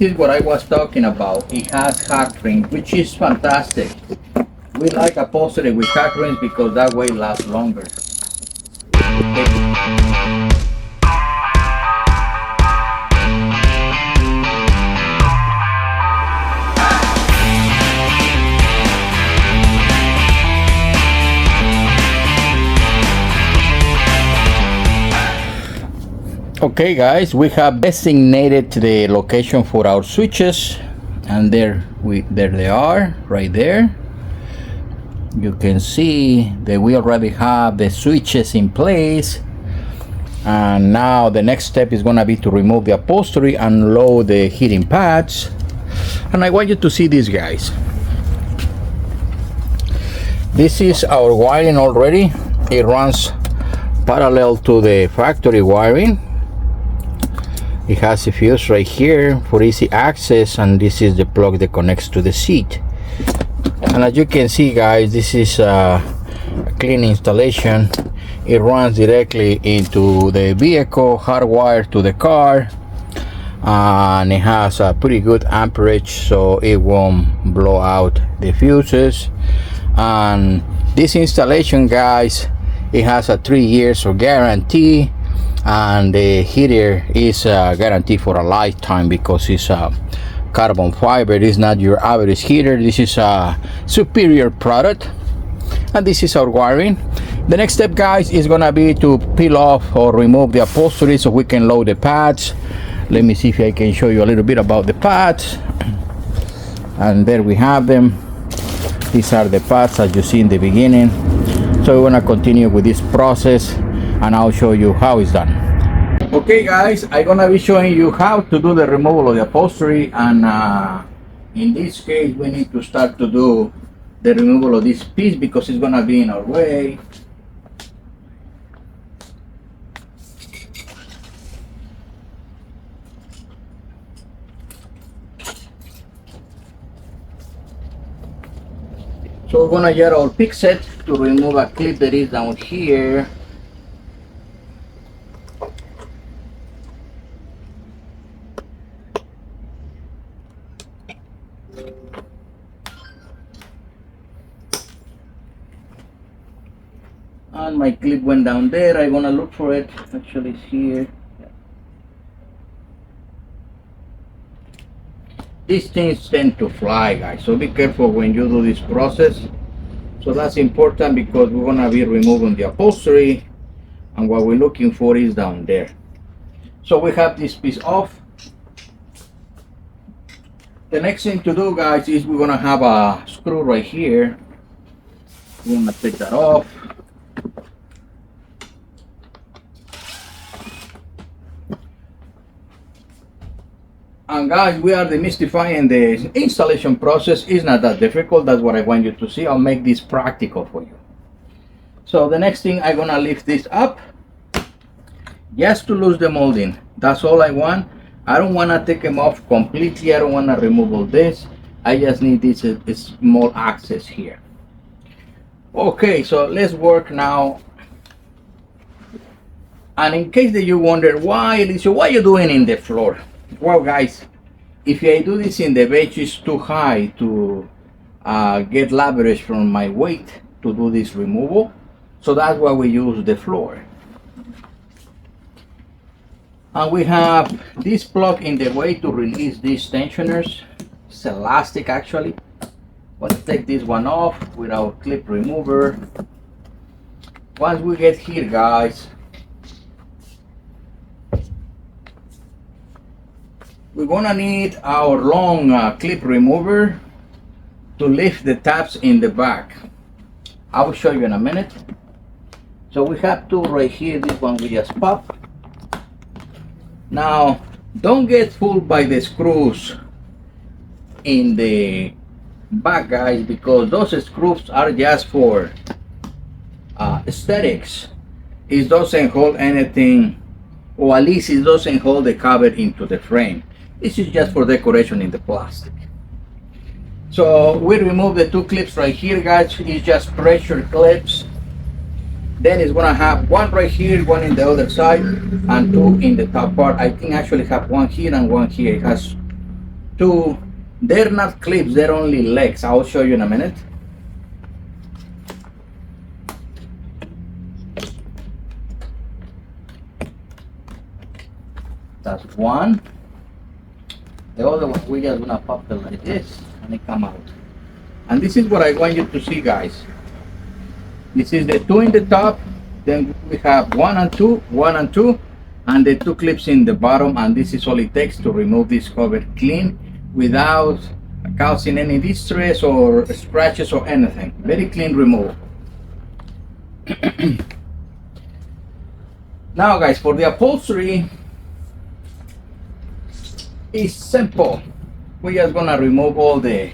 This is what I was talking about. It has hack rings, which is fantastic. We like upholstery with hack rings because that way it lasts longer. Okay guys, we have designated the location for our switches, and there they are, right there. You can see that we already have the switches in place, and now the next step is going to be to remove the upholstery and load the heating pads. And I want you to see this, guys. This is our wiring already. It runs parallel to the factory wiring. It has a fuse right here for easy access, and this is the plug that connects to the seat. And as you can see, guys, this is a clean installation. It runs directly into the vehicle, hardwired to the car, and it has a pretty good amperage, so it won't blow out the fuses. And this installation, guys, it has a 3 years of guarantee, and the heater is guaranteed for a lifetime because it's a carbon fiber. It is not your average heater. This is a superior product. And this is our wiring. The next step, guys, is gonna be to peel off or remove the upholstery so we can load the pads. Let me see if I can show you a little bit about the pads. And there we have them. These are the pads as you see in the beginning. So we're gonna continue with this process, and I'll show you how it's done. Okay guys, I'm gonna be showing you how to do the removal of the upholstery, and in this case we need to start to do the removal of this piece because it's gonna be in our way. So we're gonna get our pick set to remove a clip that is down here. And my clip went down there. I'm gonna look for it. Actually, it's here. These things tend to fly, guys, so be careful when you do this process. So that's important because we're gonna be removing the upholstery, and what we're looking for is down there. So we have this piece off. The next thing to do, guys, is we're gonna have a screw right here. We're gonna take that off. And guys, we are demystifying the installation process. It's not that difficult. That's what I want you to see. I'll make this practical for you. So the next thing, I'm gonna lift this up just to lose the molding. That's all I want. I don't want to take them off completely. I don't want to remove all this. I just need this small access here. Okay, so let's work now. And in case that you wonder why, Alicia, what are you doing in the floor? Well, guys, if I do this in the bench, it's too high to get leverage from my weight to do this removal. So that's why we use the floor. And we have this plug in the way to release these tensioners. It's elastic, actually. Let's take this one off with our clip remover. Once we get here, guys, we're gonna need our long clip remover to lift the tabs in the back. I will show you in a minute. So we have two right here. This one we just pop. Now, don't get fooled by the screws in the back, guys, because those screws are just for aesthetics. It doesn't hold anything, or at least it doesn't hold the cover into the frame. This is just for decoration in the plastic. So we remove the two clips right here, guys. It's just pressure clips. Then it's gonna have one right here, one in the other side, and two in the top part. I think I actually have one here and one here. It has two, they're not clips, they're only legs. I'll show you in a minute. That's one. The other one, we just gonna pop it like this and it come out. And this is what I want you to see, guys. This is the two in the top, then we have one and two, and the two clips in the bottom, and this is all it takes to remove this cover clean without causing any distress or scratches or anything. Very clean removal. Now guys, for the upholstery, it's simple. We're just gonna remove all the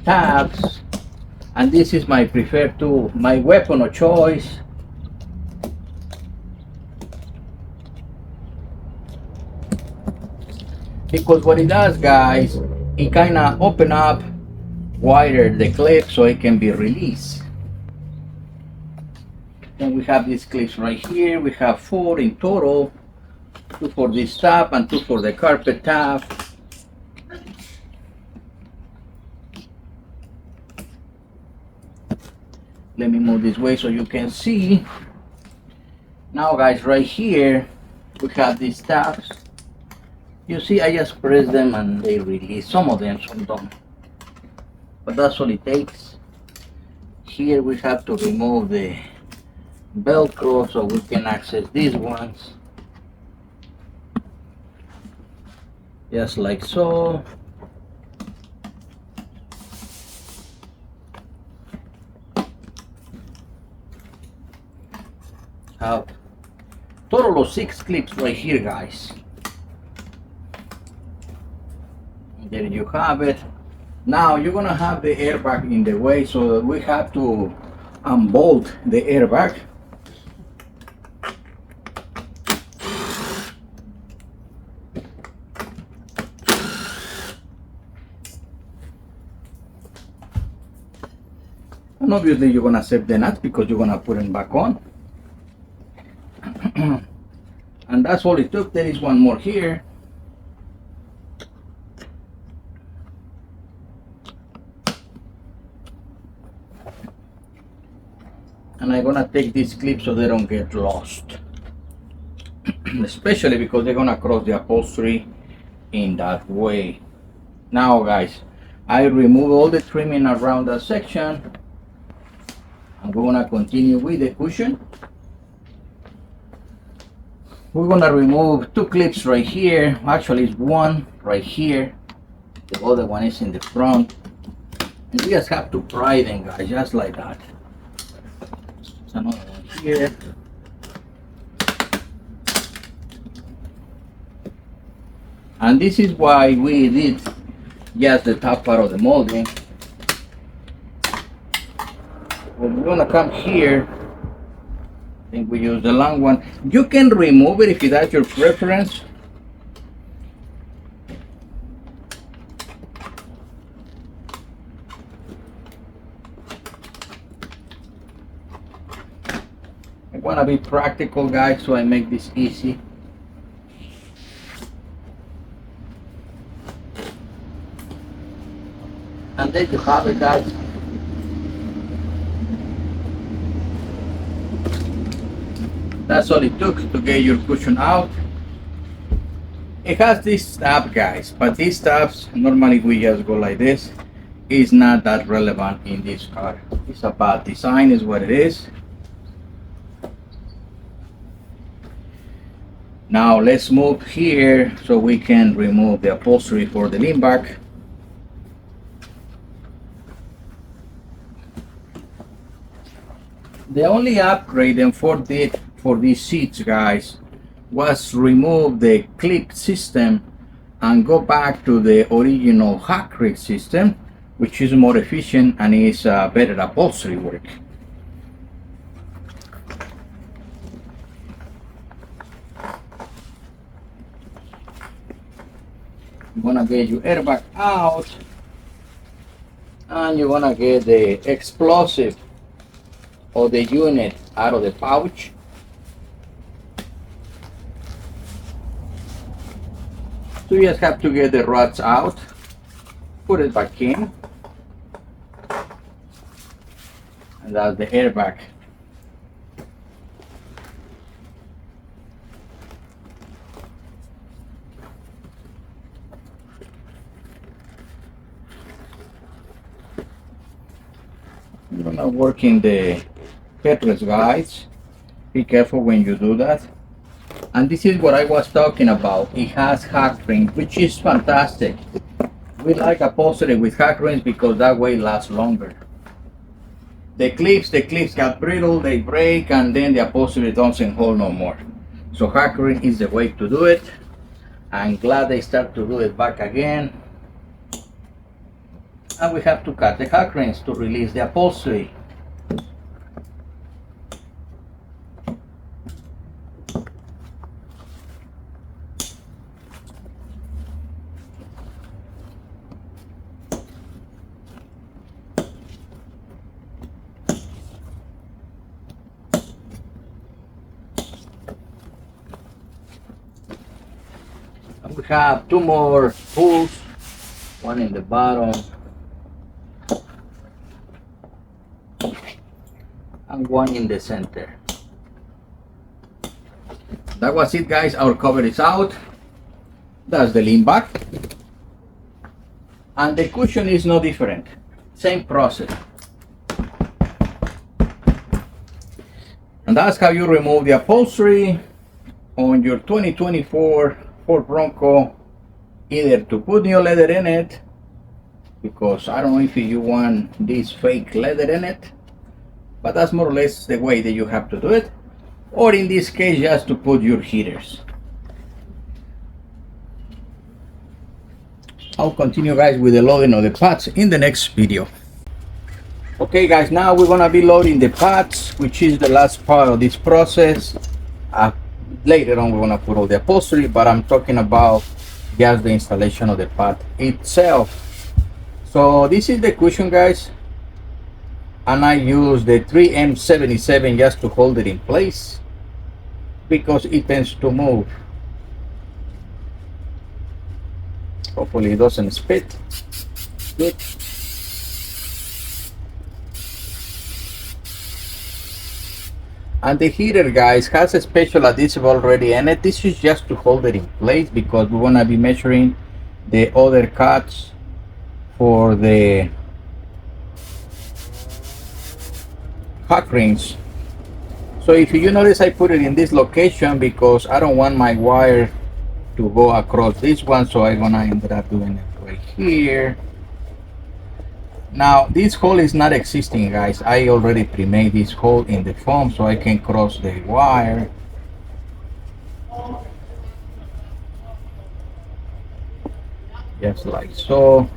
tabs, and this is my preferred tool, my weapon of choice. Because what it does, guys, it kind of open up wider the clip so it can be released. Then we have these clips right here. We have 4 in total, 2 for this tab and 2 for the carpet tab. Let me move this way so you can see. Now guys, right here we have these tabs. You see, I just press them and they release. Some of them, some don't, but that's all it takes. Here we have to remove the Velcro so we can access these ones, just like so. Have total of 6 clips right here, guys. There you have it. Now you're gonna have the airbag in the way, so we have to unbolt the airbag. And obviously you're gonna save the nuts because you're gonna put them back on. And that's all it took. There is one more here. And I'm gonna take these clips so they don't get lost. Especially because they're gonna cross the upholstery in that way. Now guys, I remove all the trimming around that section. I'm gonna continue with the cushion. We're gonna remove 2 clips right here. Actually it's one right here, the other one is in the front, and you just have to pry them, guys, just like that. There's another one here. And this is why we did just the top part of the molding. We're gonna come here. I think we use the long one. You can remove it if that's your preference. I want to be practical, guys, so I make this easy. And there you have it, guys. That's all it took to get your cushion out. It has this tab, guys, but these tabs, normally we just go like this. It's not that relevant in this car. It's about design is what it is. Now let's move here so we can remove the upholstery for the lean back. The only upgrade and Ford did for these seats, guys, was remove the clip system and go back to the original hot grip system, which is more efficient and is better upholstery work. You're gonna get your airbag out, and you're gonna get the explosive or the unit out of the pouch. So you just have to get the rods out, put it back in, and that's the airbag. I'm gonna work in the headrest, guys. Be careful when you do that. And this is what I was talking about. It has hack rings, which is fantastic. We like upholstery with hack rings because that way it lasts longer. The clips got brittle, they break, and then the upholstery doesn't hold no more. So hack ring is the way to do it. I'm glad they start to do it back again. And we have to cut the hack rings to release the upholstery. We have two more pulls, one in the bottom and one in the center. That was it, guys. Our cover is out. That's the lean back, and the cushion is no different, same process. And that's how you remove the upholstery on your 2024 Ford Bronco, either to put new leather in it, because I don't know if you want this fake leather in it, but that's more or less the way that you have to do it, or in this case just to put your heaters. I'll continue, guys, with the loading of the pads in the next video. Okay, guys, now we're gonna be loading the pads, which is the last part of this process. Later on we're gonna put all the upholstery, but I'm talking about just the installation of the pad itself. So this is the cushion, guys, and I use the 3M77 just to hold it in place because it tends to move. Hopefully it doesn't spit. Good. And the heater, guys, has a special adhesive already in it. This is just to hold it in place because we want to be measuring the other cuts for the hack rings. So if you notice, I put it in this location because I don't want my wire to go across this one, so I'm gonna end up doing it right here. Now this hole is not existing, guys. I already pre-made this hole in the foam so I can cross the wire. Just like so.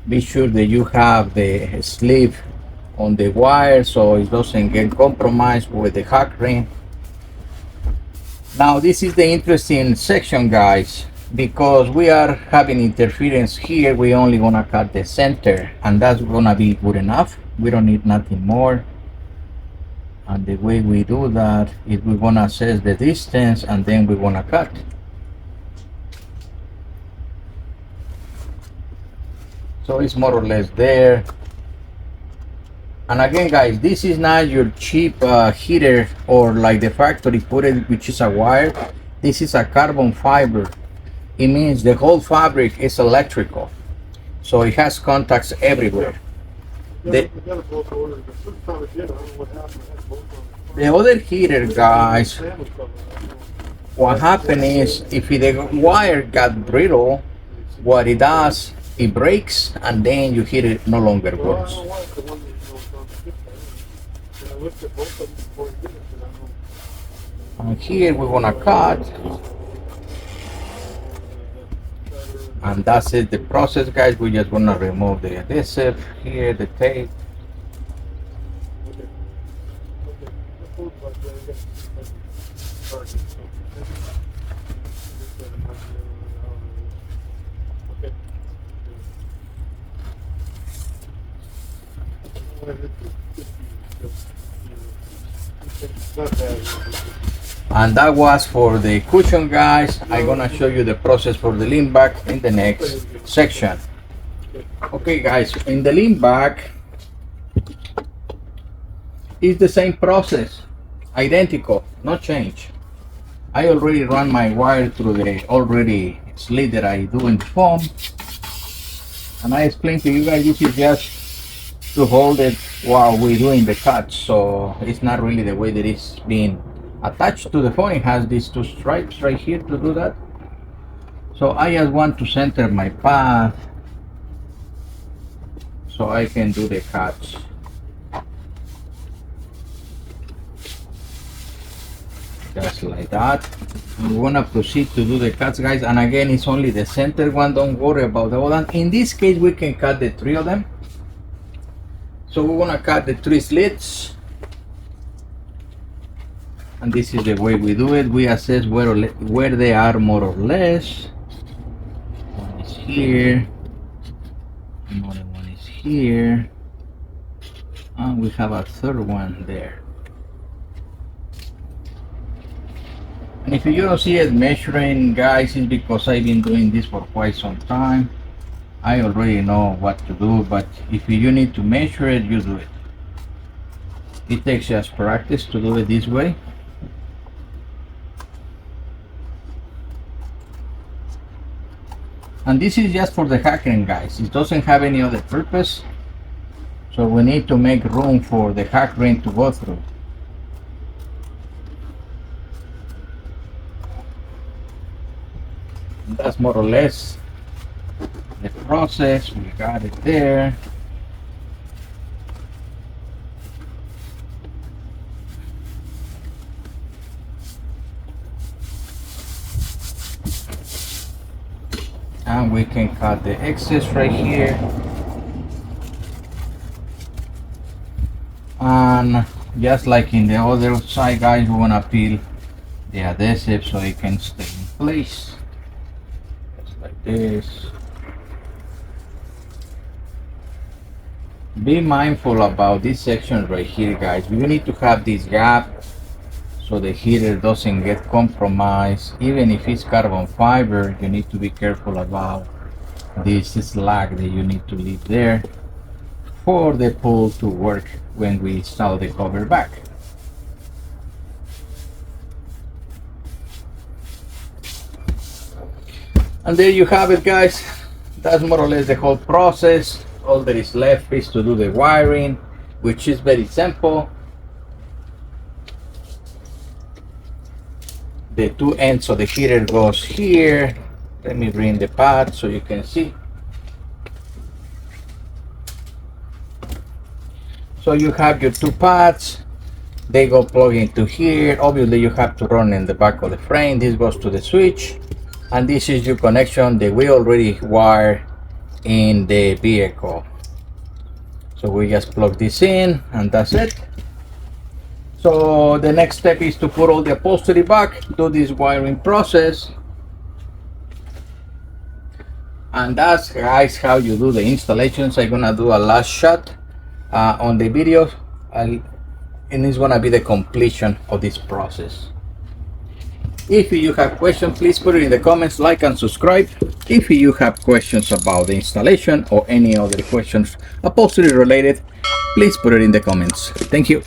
Be sure that you have the sleeve on the wire so it doesn't get compromised with the hack ring. Now this is the interesting section, guys. Because we are having interference here, we only gonna cut the center, and that's gonna be good enough. We don't need nothing more. And the way we do that is we're gonna assess the distance and then we're gonna cut. So it's more or less there. And again, guys, this is not your cheap heater or like the factory put it, which is a wire. This is a carbon fiber. It means the whole fabric is electrical, so it has contacts everywhere. The other heater, guys, what happened is if the wire got brittle, what it does, it breaks and then your heater no longer works. And here we want to cut. And that's it, the process, guys. We just want to remove the adhesive here, the tape. And that was for the cushion, guys. I'm gonna show you the process for the lean back in the next section. Okay guys, in the lean back it's the same process, identical, no change. I already run my wire through the already slit that I do in the foam, and I explained to you guys this is just to hold it while we're doing the cut, so it's not really the way that it's being attached to the foam. It has these two stripes right here to do that. So I just want to center my path so I can do the cuts. Just like that. We want to proceed to do the cuts, guys, and again it's only the center one, don't worry about the other one. In this case we can cut the three of them, so we want to cut the three slits, and this is the way we do it. We assess where they are more or less. One is here, another one is here, and we have a third one there. And if you don't see it measuring, guys, it's because I've been doing this for quite some time. I already know what to do, but if you need to measure it, you do it. It takes just practice to do it this way. And this is just for the hackering, guys. It doesn't have any other purpose. So we need to make room for the hack ring to go through. That's more or less the process. We got it there. And we can cut the excess right here. And just like in the other side, guys, we want to peel the adhesive so it can stay in place. Like this. Be mindful about this section right here, guys. You need to have this gap so the heater doesn't get compromised. Even if it's carbon fiber, you need to be careful about this slack that you need to leave there for the pull to work when we install the cover back. And there you have it, guys. That's more or less the whole process. All that is left is to do the wiring, which is very simple. The two ends of the heater goes here. Let me bring the pad so you can see. So you have your two pads. They go plug into here. Obviously you have to run in the back of the frame. This goes to the switch. And this is your connection that we already wired in the vehicle. So we just plug this in and that's it. So the next step is to put all the upholstery back, do this wiring process. And that's, guys, how you do the installations. I'm gonna do a last shot on the video, and it's gonna be the completion of this process. If you have questions, please put it in the comments, like and subscribe. If you have questions about the installation or any other questions upholstery related, please put it in the comments. Thank you.